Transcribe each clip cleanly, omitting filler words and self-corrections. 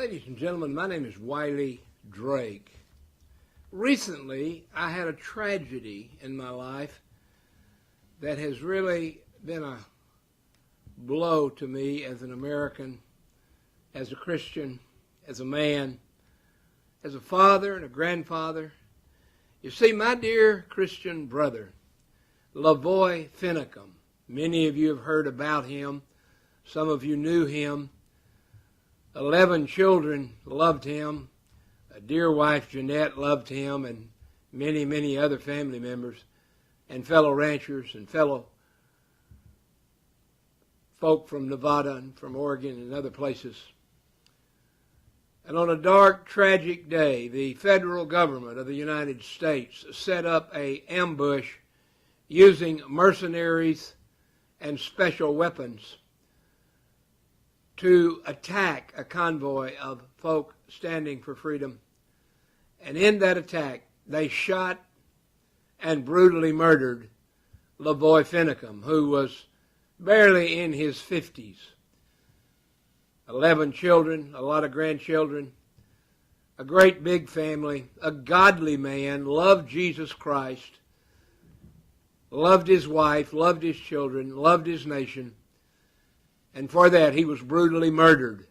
Ladies and gentlemen, my name is Wiley Drake. Recently, I had a tragedy in my life that has really been a blow to me as an American, as a Christian, as a man, as a father and a grandfather. You see, my dear Christian brother, Lavoy Finicum, many of you have heard about him. Some of you knew him. 11 children loved him. A dear wife, Jeanette, loved him, and many, many other family members and fellow ranchers and fellow folk from Nevada and from Oregon and other places. And on a dark, tragic day, the federal government of the United States set up an ambush using mercenaries and special weapons to attack a convoy of folk standing for freedom. And in that attack, they shot and brutally murdered Lavoy Finicum, who was barely in his 50s. 11 children, a lot of grandchildren, a great big family, a godly man, loved Jesus Christ, loved his wife, loved his children, loved his nation, and for that he was brutally murdered.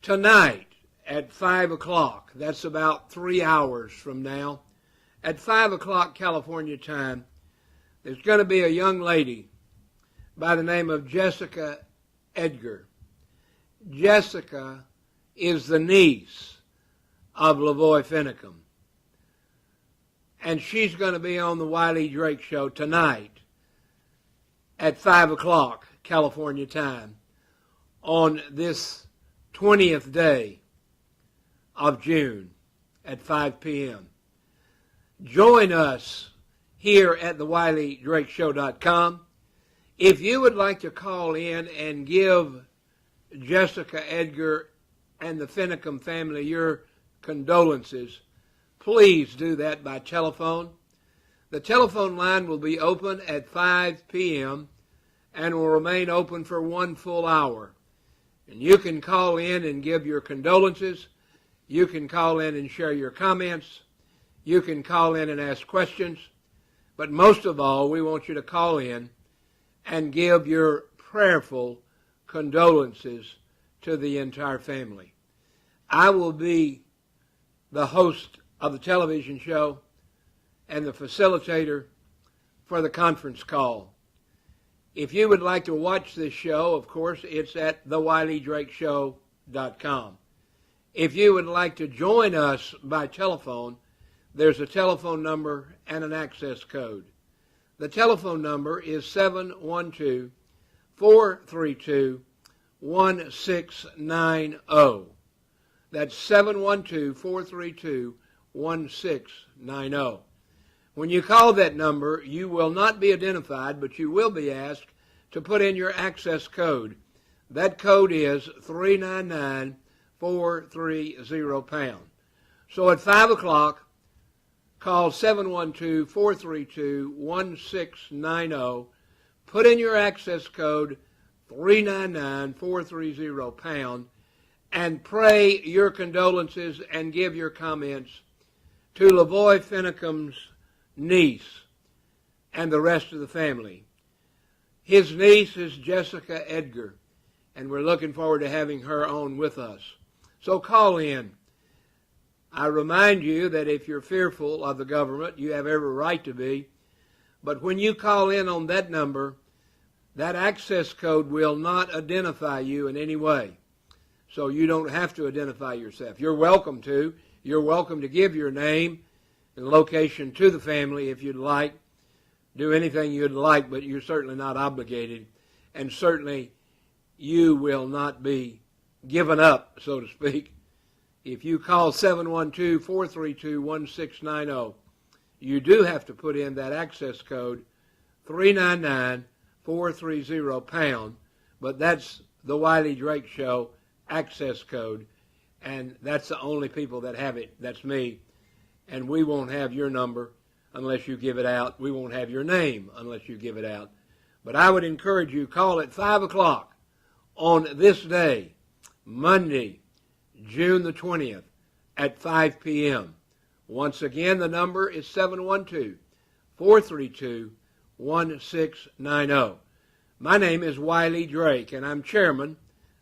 Tonight at 5 o'clock, that's about 3 hours from now, at 5 o'clock California time, there's going to be a young lady by the name of Jessica Edgar. Jessica is the niece of Lavoy Finicum. And she's going to be on the Wiley Drake Show tonight at 5 o'clock California time on this 20th day of June at 5 p.m. Join us here at the WileyDrakeShow.com. If you would like to call in and give Jessica Edgar and the Finicum family your condolences, please do that by telephone. The telephone line will be open at 5 p.m. and will remain open for 1 full hour. And you can call in and give your condolences. You can call in and share your comments. You can call in and ask questions. But most of all, we want you to call in and give your prayerful condolences to the entire family. I will be the host of the television show and the facilitator for the conference call. If you would like to watch this show, of course, it's at thewileyDrakeShow.com. If you would like to join us by telephone, there's a telephone number and an access code. The telephone number is 712-432-1690. That's 712-432-1690. When you call that number, you will not be identified, but you will be asked to put in your access code. That code is 399430#. So at 5 o'clock, call 712-432-1690. Put in your access code 399430#, and pray your condolences and give your comments to Lavoy Finicum's niece and the rest of the family. His niece is Jessica Edgar, and we're looking forward to having her on with us. So call in. I remind you that if you're fearful of the government, you have every right to be. But when you call in on that number, that access code will not identify you in any way. So you don't have to identify yourself. You're welcome to. You're welcome to give your name and location to the family if you'd like. Do anything you'd like, but you're certainly not obligated. And certainly you will not be given up, so to speak. If you call 712-432-1690, you do have to put in that access code 399430#, but that's the Wiley Drake Show access code, and that's the only people that have it. That's me, and we won't have your number unless you give it out. We won't have your name unless you give it out. But I would encourage you, call at 5 o'clock on this day, Monday, June the 20th at 5 p.m. Once again, the number is 712-432-1690. My name is Wiley Drake, and I'm chairman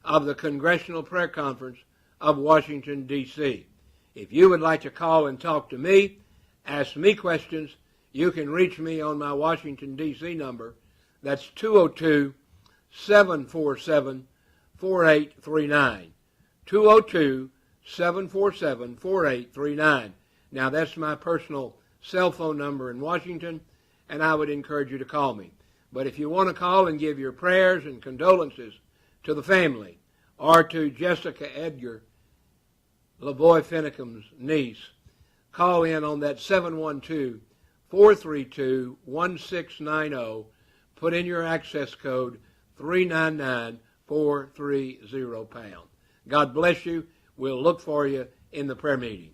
of the Congressional Prayer Conference of Washington, D.C. If you would like to call and talk to me, ask me questions, you can reach me on my Washington, D.C. number. That's 202-747-4839. 202-747-4839. Now, that's my personal cell phone number in Washington, and I would encourage you to call me. But if you want to call and give your prayers and condolences to the family or to Jessica Edgar, Lavoy Finicum's niece, call in on that 712-432-1690. Put in your access code 399-430#. God bless you. We'll look for you in the prayer meeting.